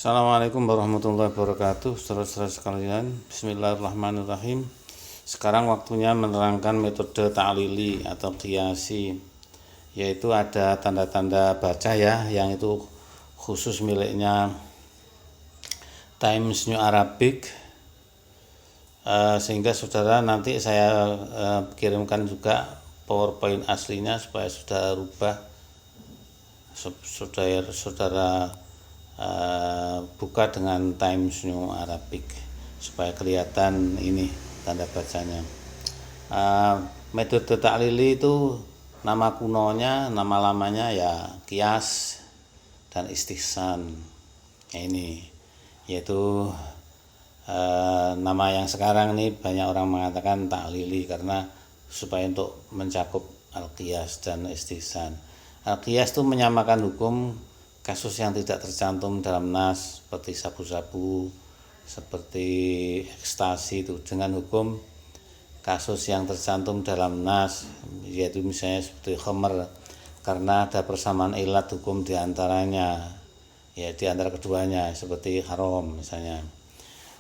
Assalamualaikum warahmatullahi wabarakatuh. Saudara-saudara sekalian, bismillahirrahmanirrahim. Sekarang waktunya menerangkan metode ta'lili atau qiyasi, yaitu ada tanda-tanda baca ya, yang itu khusus miliknya Times New Arabic, sehingga saudara nanti saya kirimkan juga PowerPoint aslinya supaya saudara rubah, saudara buka dengan Times New Arabic supaya kelihatan ini tanda bacanya. Metode ta'lili itu nama kunonya, nama lamanya ya qiyas dan istihsan. Ini yaitu nama yang sekarang ini banyak orang mengatakan ta'lili karena supaya untuk mencakup al-qiyas dan istihsan. Al-qiyas itu menyamakan hukum kasus yang tidak tercantum dalam nas seperti sabu-sabu, seperti ekstasi itu dengan hukum kasus yang tercantum dalam nas, yaitu misalnya seperti khamr, karena ada persamaan ilat hukum diantaranya, ya di antara keduanya seperti haram misalnya.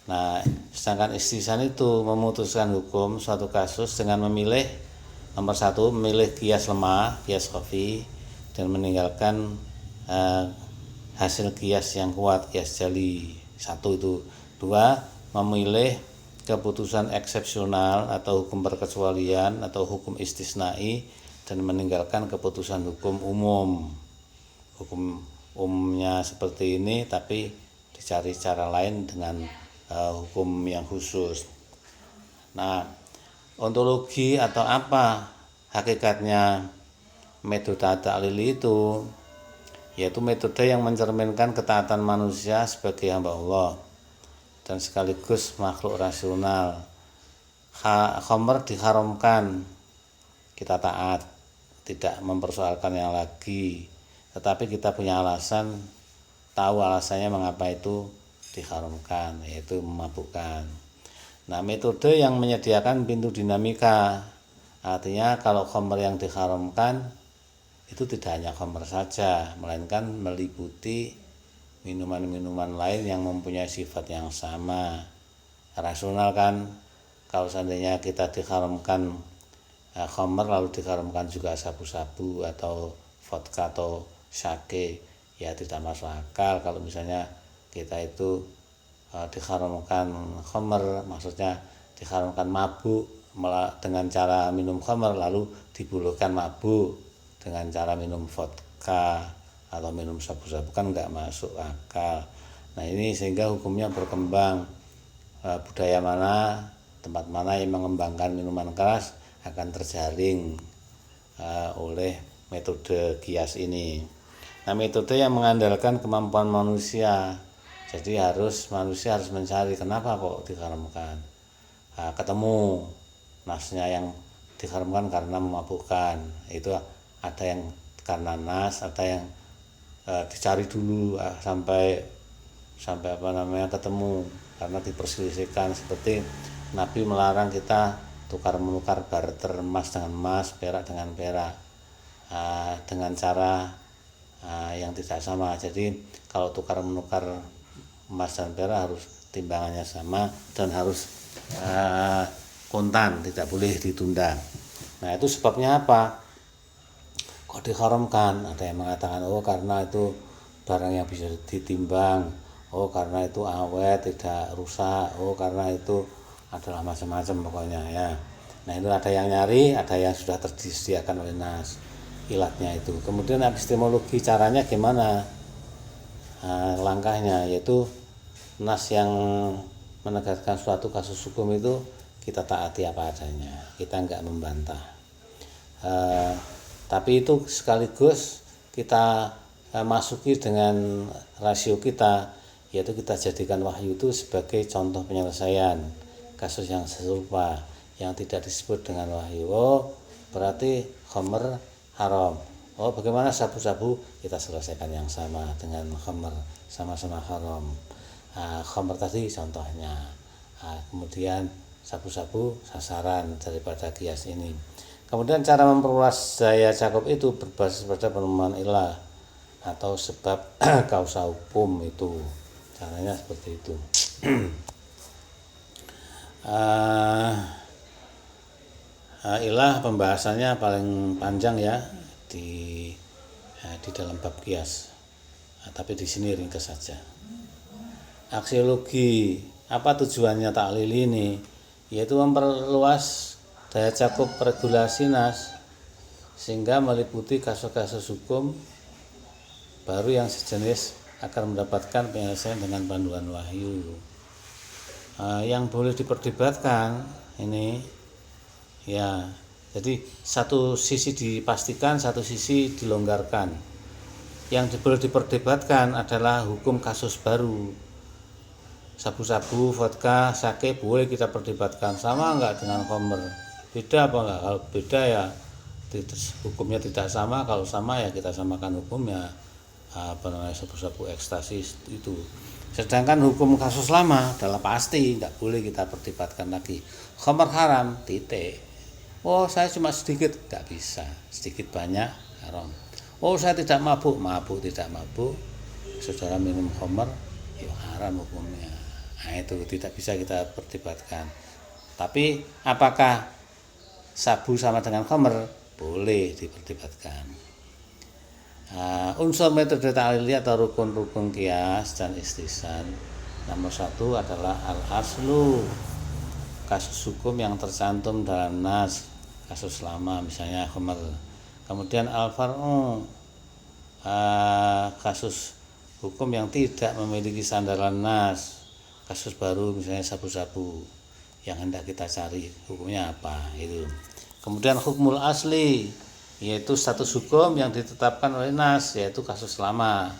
Nah, sedangkan istihsan itu memutuskan hukum suatu kasus dengan memilih nomor satu, memilih qiyas lemah, qiyas khafi, dan meninggalkan hasil qiyas yang kuat, qiyas jali. Satu itu. Dua, memilih keputusan eksepsional atau hukum perkecualian atau hukum istisnai dan meninggalkan keputusan hukum umum. Hukum umumnya seperti ini tapi dicari cara lain dengan hukum yang khusus. Nah, ontologi atau apa hakikatnya metode ta'lili itu, yaitu metode yang mencerminkan ketaatan manusia sebagai hamba Allah dan sekaligus makhluk rasional. Khamr diharamkan, kita taat, tidak mempersoalkan yang lagi, tetapi kita punya alasan, tahu alasannya mengapa itu diharamkan, yaitu memabukkan. Nah, metode yang menyediakan pintu dinamika, artinya kalau khamr yang diharamkan itu tidak hanya khamr saja, melainkan meliputi minuman-minuman lain yang mempunyai sifat yang sama. Rasional kan, kalau seandainya kita diharamkan khamr lalu diharamkan juga sabu-sabu atau vodka atau sake, ya tidak masuk akal. Kalau misalnya kita itu diharamkan khamr, maksudnya diharamkan mabuk dengan cara minum khamr lalu dibolehkan mabuk dengan cara minum vodka atau minum sabu-sabu, kan nggak masuk akal. Nah, ini sehingga hukumnya berkembang, budaya mana, tempat mana yang mengembangkan minuman keras akan terjaring oleh metode qiyas ini. Nah, metode yang mengandalkan kemampuan manusia, jadi manusia harus mencari kenapa kok diharamkan. Ketemu nasnya yang diharamkan karena memabukkan, itu ada yang karena nas, ada yang dicari dulu sampai ketemu karena diperselisihkan. Seperti Nabi melarang kita tukar menukar barter emas dengan emas, perak dengan perak, dengan cara yang tidak sama. Jadi kalau tukar menukar emas dan perak harus timbangannya sama dan harus kontan, tidak boleh ditunda. Nah, itu sebabnya apa? Kok diharamkan? Ada yang mengatakan karena itu barang yang bisa ditimbang, karena itu awet, tidak rusak, karena itu adalah macam-macam pokoknya ya. Nah, itu ada yang nyari, ada yang sudah disediakan oleh nas ilatnya itu. Kemudian epistemologi, caranya gimana? Langkahnya yaitu nas yang menegaskan suatu kasus hukum itu kita taati apa adanya, kita enggak membantah. Tapi itu sekaligus kita masuki dengan rasio kita, yaitu kita jadikan wahyu itu sebagai contoh penyelesaian kasus yang serupa yang tidak disebut dengan wahyu. Berarti khamr haram. Bagaimana sabu-sabu? Kita selesaikan yang sama dengan khamr, sama-sama haram. Khamr tadi contohnya, kemudian sabu-sabu sasaran daripada qiyas ini. Kemudian cara memperluas daya cakup itu berbasis pada penemuan ilah atau sebab kausa hukum itu. caranya seperti itu. Ilah pembahasannya paling panjang ya di dalam bab qiyas. Tapi di sini ringkas saja. Aksiologi, apa tujuannya taklil ini? Yaitu memperluas daya cakup regulasi nas sehingga meliputi kasus-kasus hukum baru yang sejenis akan mendapatkan penyelesaian dengan panduan wahyu. Yang boleh diperdebatkan ini ya, jadi satu sisi dipastikan, satu sisi dilonggarkan. Yang boleh diperdebatkan adalah hukum kasus baru. Sabu-sabu, vodka, sake boleh kita perdebatkan, sama enggak dengan khamr? Beda apa enggak? Kalau beda ya hukumnya tidak sama, kalau sama ya kita samakan hukumnya. Sabu-sabu, ekstasi itu. Sedangkan hukum kasus lama adalah pasti tidak boleh kita perdebatkan lagi. Khamr haram, titik. Oh, saya cuma sedikit, nggak bisa. Sedikit banyak haram. Oh, saya tidak mabuk, tidak mabuk. Saudara minum khamr, ya haram hukumnya. Nah, itu tidak bisa kita perdebatkan. Tapi apakah sabu sama dengan khamr? Boleh diperdebatkan. Unsur metode ta'lili atau rukun-rukun qiyas dan istihsan. Nomor 1 adalah al-aslu, kasus hukum yang tercantum dalam nas, kasus lama misalnya khamr. Kemudian al-far'u, kasus hukum yang tidak memiliki sandaran nas, kasus baru misalnya sabu-sabu yang hendak kita cari hukumnya apa itu. Kemudian hukmul asli, yaitu status hukum yang ditetapkan oleh nas, yaitu kasus lama.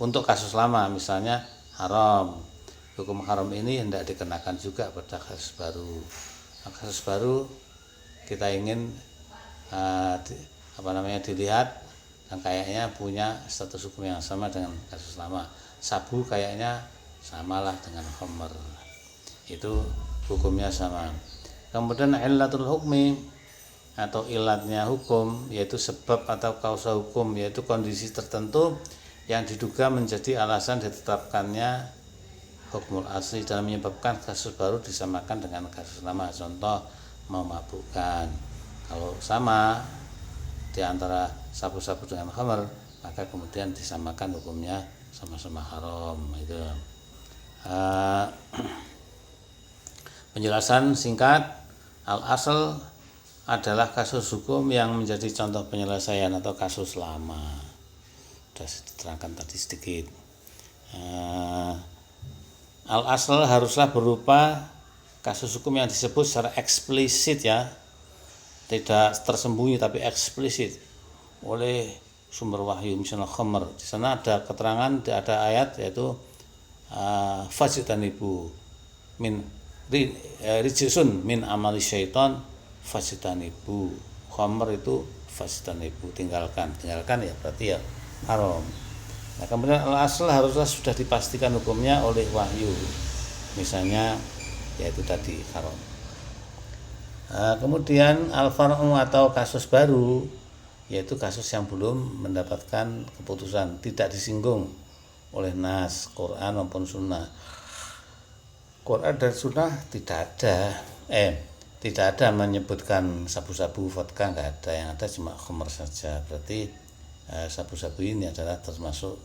Untuk kasus lama misalnya haram, hukum haram ini hendak dikenakan juga pada kasus baru. Kasus baru kita ingin dilihat dan kayaknya punya status hukum yang sama dengan kasus lama. Sabu kayaknya samalah dengan khamr, itu hukumnya sama. Kemudian illatul hukmi atau ilatnya hukum, yaitu sebab atau kausa hukum, yaitu kondisi tertentu yang diduga menjadi alasan ditetapkannya hukmul asli dan menyebabkan kasus baru disamakan dengan kasus lama. Contoh memabukkan, kalau sama di antara sabu-sabu dengan khamr, maka kemudian disamakan hukumnya sama-sama haram. Itu penjelasan singkat. Al-asl adalah kasus hukum yang menjadi contoh penyelesaian atau kasus lama. Sudah diterangkan tadi sedikit. Al-asl haruslah berupa kasus hukum yang disebut secara eksplisit ya, tidak tersembunyi tapi eksplisit oleh sumber wahyu, misalnya khamr. Di sana ada keterangan, ada ayat yaitu fajtanibu min rijsun min amali syaitan fajtanibu. Khamr itu fajtanibu, tinggalkan ya berarti ya haram. Nah, kemudian al-asl haruslah sudah dipastikan hukumnya oleh wahyu, misalnya yaitu tadi haram. Kemudian al-far'u atau kasus baru, yaitu kasus yang belum mendapatkan keputusan, tidak disinggung oleh nas, Quran maupun sunnah. Quran dan sunnah tidak ada menyebutkan sabu-sabu, vodka, nggak ada. Yang ada cuma khamr saja. Berarti sabu-sabu ini adalah termasuk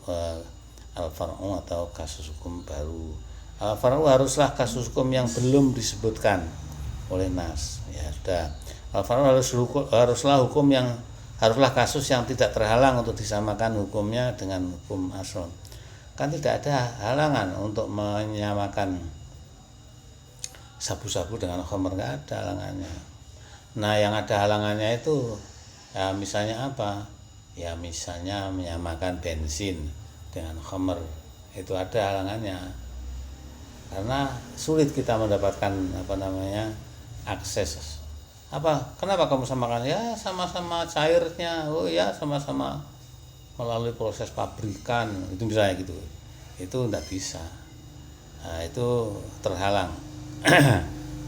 al-far'u atau kasus hukum baru. Al-far'u haruslah kasus hukum yang belum disebutkan oleh nas. Ya sudah. Al-far'u haruslah kasus yang tidak terhalang untuk disamakan hukumnya dengan hukum asal. Kan tidak ada halangan untuk menyamakan sabu-sabu dengan khamr, nggak ada halangannya. Nah, yang ada halangannya itu ya misalnya apa? Ya misalnya menyamakan bensin dengan khamr, itu ada halangannya. Karena sulit kita mendapatkan akses. Kenapa kamu samakan? Ya sama-sama cairnya. Oh ya, sama-sama melalui proses pabrikan. Itu misalnya gitu. Itu enggak bisa. Nah, itu terhalang.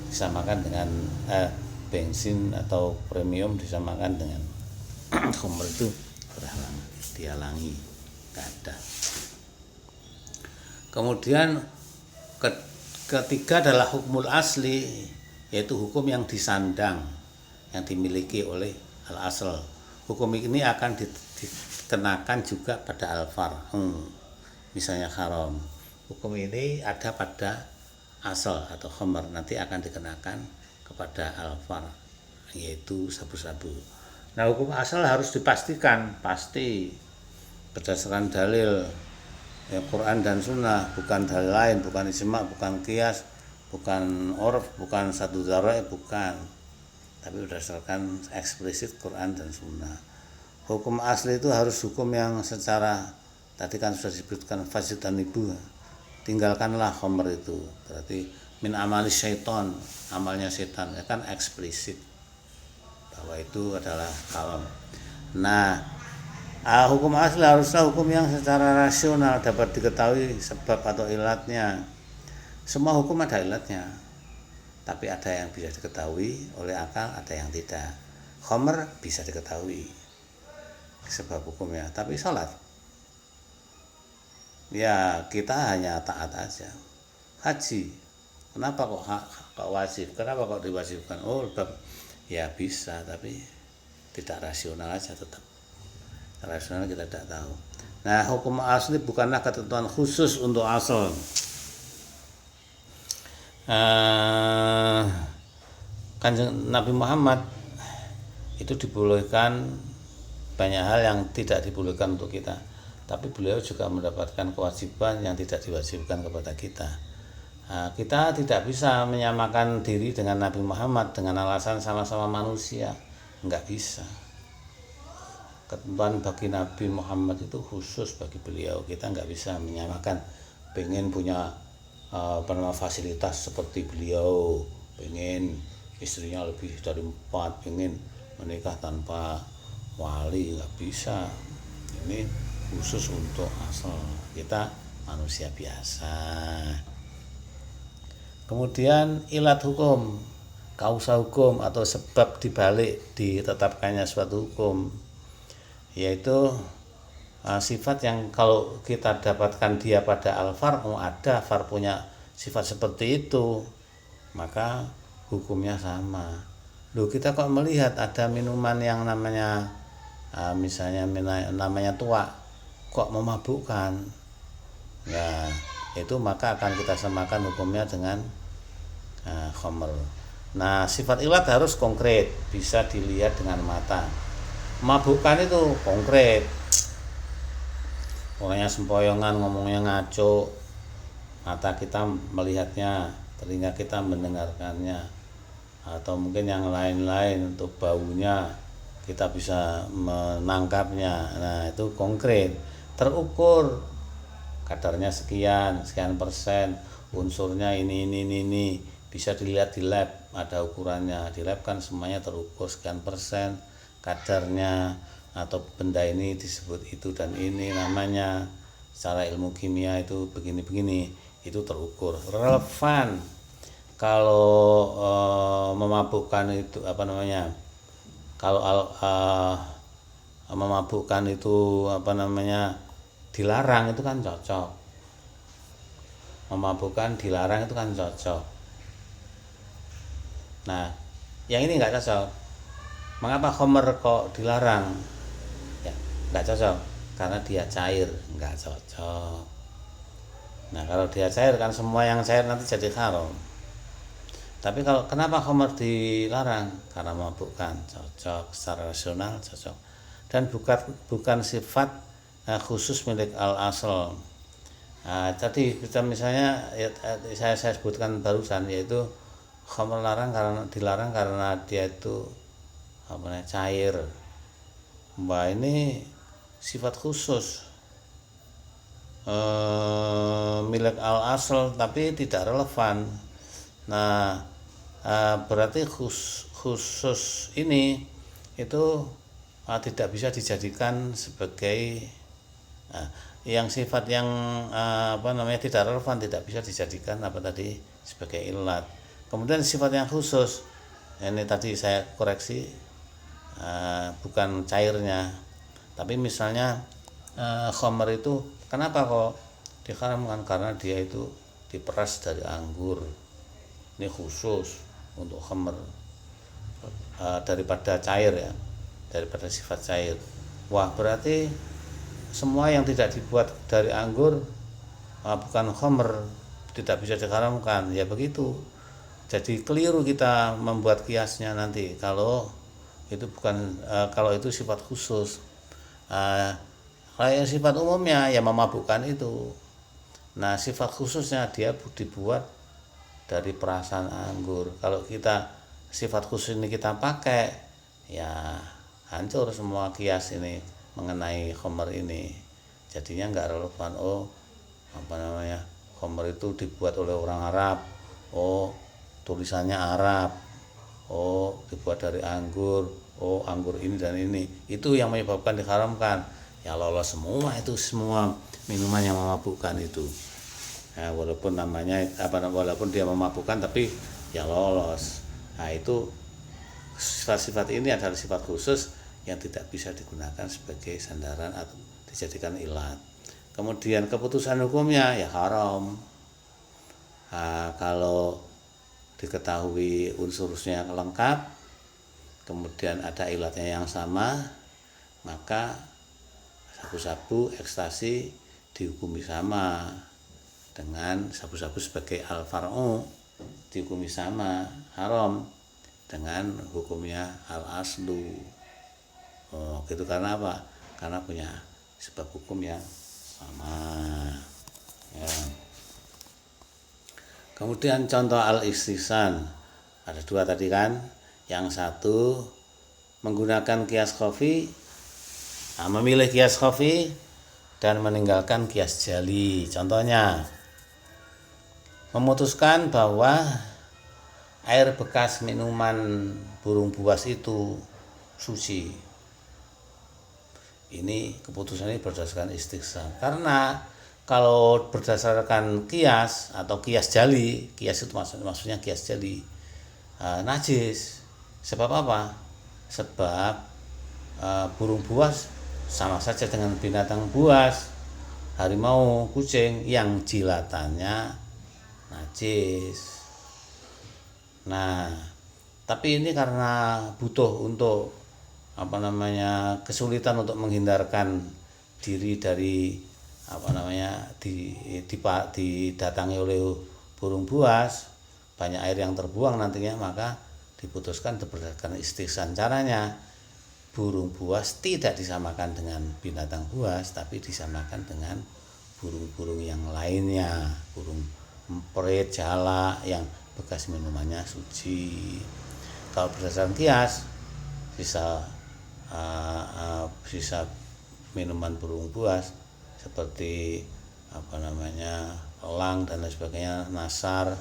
Disamakan dengan bensin atau premium disamakan dengan khamr, itu terhalang, dihalangi, enggak ada. Kemudian ketiga adalah hukmul asli, yaitu hukum yang disandang, yang dimiliki oleh al-asl. Hukum ini akan dikenakan juga pada al-far. Misalnya haram. Hukum ini ada pada asal atau khamar, nanti akan dikenakan kepada al-far, yaitu sabu-sabu. Nah, hukum asal harus dipastikan, pasti berdasarkan dalil ya, Quran dan Sunnah, bukan dalil lain, bukan ijma, bukan qiyas, bukan urf, bukan satu dzara'i, bukan, tapi berdasarkan eksplisit Quran dan Sunnah. Hukum asli itu harus hukum yang secara, tadi kan sudah disebutkan fajtanibu, tinggalkanlah khamr itu, berarti min amali syaiton, amalnya setan, ya kan eksplisit bahwa itu adalah haram. Nah, hukum asli haruslah hukum yang secara rasional dapat diketahui sebab atau ilatnya. Semua hukum ada ilatnya, tapi ada yang bisa diketahui oleh akal, ada yang tidak. Khamr bisa diketahui sebab hukumnya, tapi salat ya kita hanya taat aja. Haji, kenapa kok wajib? Kenapa kok diwajibkan? Oh, ya bisa, tapi tidak rasional aja tetap. Rasional kita tidak tahu. Nah, hukum asli bukanlah ketentuan khusus untuk asal. Kanjeng Nabi Muhammad itu dibolehkan banyak hal yang tidak dibolehkan untuk kita, tapi beliau juga mendapatkan kewajiban yang tidak diwajibkan kepada kita. Kita tidak bisa menyamakan diri dengan Nabi Muhammad dengan alasan sama-sama manusia, enggak bisa. Ketentuan bagi Nabi Muhammad itu khusus bagi beliau, kita nggak bisa menyamakan. Pengen punya fasilitas seperti beliau, pengen istrinya lebih dari 4, pengen menikah tanpa wali, nggak bisa. Ini khusus untuk asal, kita manusia biasa. Kemudian ilat hukum, kausa hukum atau sebab dibalik ditetapkannya suatu hukum, yaitu sifat yang kalau kita dapatkan dia pada al-far, ada far punya sifat seperti itu, maka hukumnya sama. Loh, kita kok melihat ada minuman yang namanya misalnya namanya tua, kok memabukkan, ya itu maka akan kita samakan hukumnya dengan khamr. Nah, sifat ilat harus konkret, bisa dilihat dengan mata. Mabukkan itu konkret, orangnya sempoyongan, ngomongnya ngaco, mata kita melihatnya, telinga kita mendengarkannya, atau mungkin yang lain-lain, untuk baunya kita bisa menangkapnya. Nah, itu konkret, terukur, kadarnya sekian persen, unsurnya ini, bisa dilihat di lab, ada ukurannya. Di lab kan semuanya terukur sekian persen kadarnya, atau benda ini disebut itu dan ini namanya, secara ilmu kimia itu begini, itu terukur, relevan. Kalau memabukkan itu kalau memabukkan itu dilarang, itu kan cocok. Memabukkan dilarang itu kan cocok. Nah, yang ini nggak cocok. Mengapa khamr kok dilarang? Ya, nggak cocok karena dia cair, nggak cocok. Nah, kalau dia cair kan semua yang cair nanti jadi haram. Tapi kalau kenapa khamr dilarang? Karena memabukkan, cocok, secara rasional cocok. Dan bukan sifat khusus milik al-asl. Tadi kita misalnya saya sebutkan barusan, yaitu khamr dilarang karena dia itu cair. Mbak, ini sifat khusus milik al-asl tapi tidak relevan. Nah, berarti khusus ini itu tidak bisa dijadikan sebagai yang sifat yang tidak relevan, tidak bisa dijadikan sebagai ilat. Kemudian sifat yang khusus, ini tadi saya koreksi, bukan cairnya, tapi misalnya khamr itu kenapa kok diharamkan karena dia itu diperas dari anggur. Ini khusus untuk khamr, daripada cair ya, daripada sifat cair. Wah, berarti semua yang tidak dibuat dari anggur bukan khamr, tidak bisa diharamkan. Ya begitu. Jadi keliru kita membuat kiasnya nanti kalau itu bukan kalau itu sifat khusus. Kalau yang sifat umumnya ya memabukkan itu. Nah, sifat khususnya dia dibuat dari perasan anggur. Kalau kita sifat khusus ini kita pakai, ya hancur semua kias ini mengenai khamr ini. Jadinya nggak relevan. Oh, khamr itu dibuat oleh orang Arab. Oh, tulisannya Arab. Oh, dibuat dari anggur. Oh, anggur ini dan ini. Itu yang menyebabkan diharamkan. Ya lolos semua itu, semua minuman yang memabukkan itu. Nah, walaupun dia memabukkan tapi ya lolos. Nah, itu sifat-sifat ini adalah sifat khusus yang tidak bisa digunakan sebagai sandaran atau dijadikan ilat. Kemudian keputusan hukumnya ya haram. Nah, kalau diketahui unsurnya lengkap, kemudian ada ilatnya yang sama, maka sabu-sabu ekstasi dihukumi sama dengan sabu-sabu sebagai al-far'u, dihukumi sama haram dengan hukumnya al-aslu. Gitu karena apa? Karena punya sebab hukum yang sama ya. Kemudian contoh al-istihsan ada dua tadi kan. Yang satu menggunakan kias khafi, memilih kias khafi dan meninggalkan kias jali. Contohnya memutuskan bahwa air bekas minuman burung buas itu suci. Ini keputusan ini berdasarkan istihsan. Karena kalau berdasarkan kias atau kias jali, kias itu maksudnya kias jali, najis. Sebab apa? Sebab burung buas sama saja dengan binatang buas, harimau, kucing yang jilatannya najis. Nah, tapi ini karena butuh untuk kesulitan untuk menghindarkan diri dari didatangi oleh burung buas, banyak air yang terbuang nantinya, maka diputuskan berdasarkan istihsan. Caranya burung buas tidak disamakan dengan binatang buas, tapi disamakan dengan burung-burung yang lainnya, burung emprit, jalak yang bekas minumannya suci. Kalau berdasarkan kias, sisa minuman burung buas seperti elang dan lain sebagainya, nasar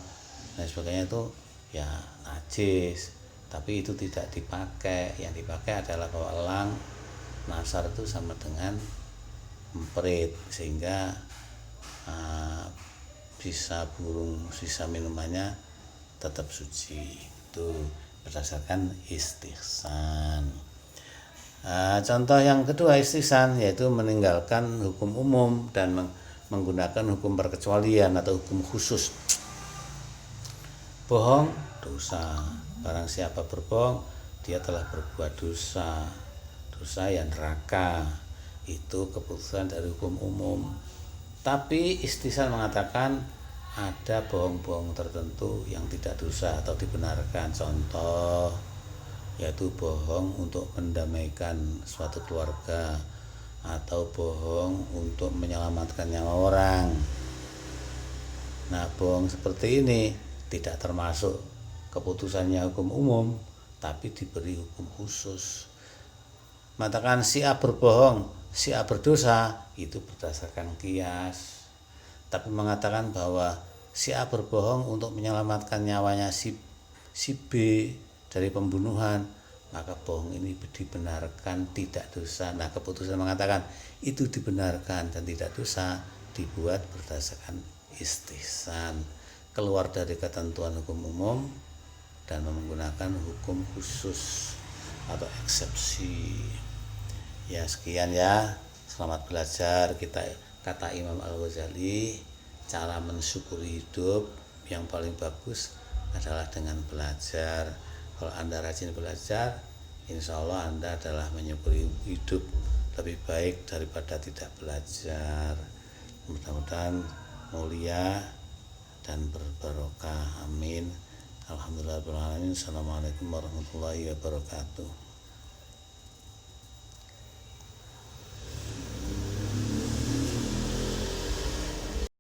dan sebagainya itu ya najis, tapi itu tidak dipakai. Yang dipakai adalah bahwa elang, nasar itu sama dengan emprit, sehingga sisa minumannya tetap suci. Itu berdasarkan istihsan. Contoh yang kedua istihsan yaitu meninggalkan hukum umum dan menggunakan hukum perkecualian atau hukum khusus. Bohong dosa. Barang siapa berbohong, dia telah berbuat dosa yang neraka. Itu keputusan dari hukum umum. Tapi istihsan mengatakan ada bohong-bohong tertentu yang tidak dosa atau dibenarkan. Contoh yaitu bohong untuk mendamaikan suatu keluarga atau bohong untuk menyelamatkan nyawa orang. Nah, bohong seperti ini tidak termasuk keputusannya hukum umum, tapi diberi hukum khusus. Mengatakan si A berbohong, si A berdosa, itu berdasarkan kias. Tapi mengatakan bahwa si A berbohong untuk menyelamatkan nyawanya si B dari pembunuhan, maka bohong ini dibenarkan, tidak dosa. Nah, keputusan mengatakan itu dibenarkan dan tidak dosa dibuat berdasarkan istihsan, keluar dari ketentuan hukum umum dan menggunakan hukum khusus atau eksepsi. Ya, sekian ya. Selamat belajar. Kita kata Imam Al-Ghazali, cara mensyukuri hidup yang paling bagus adalah dengan belajar. Kalau Anda rajin belajar, insya Allah Anda adalah menyukuri hidup lebih baik daripada tidak belajar. Mudah-mudahan mulia dan berbarokah. Amin. Alhamdulillahirrahmanirrahim. Assalamualaikum warahmatullahi wabarakatuh.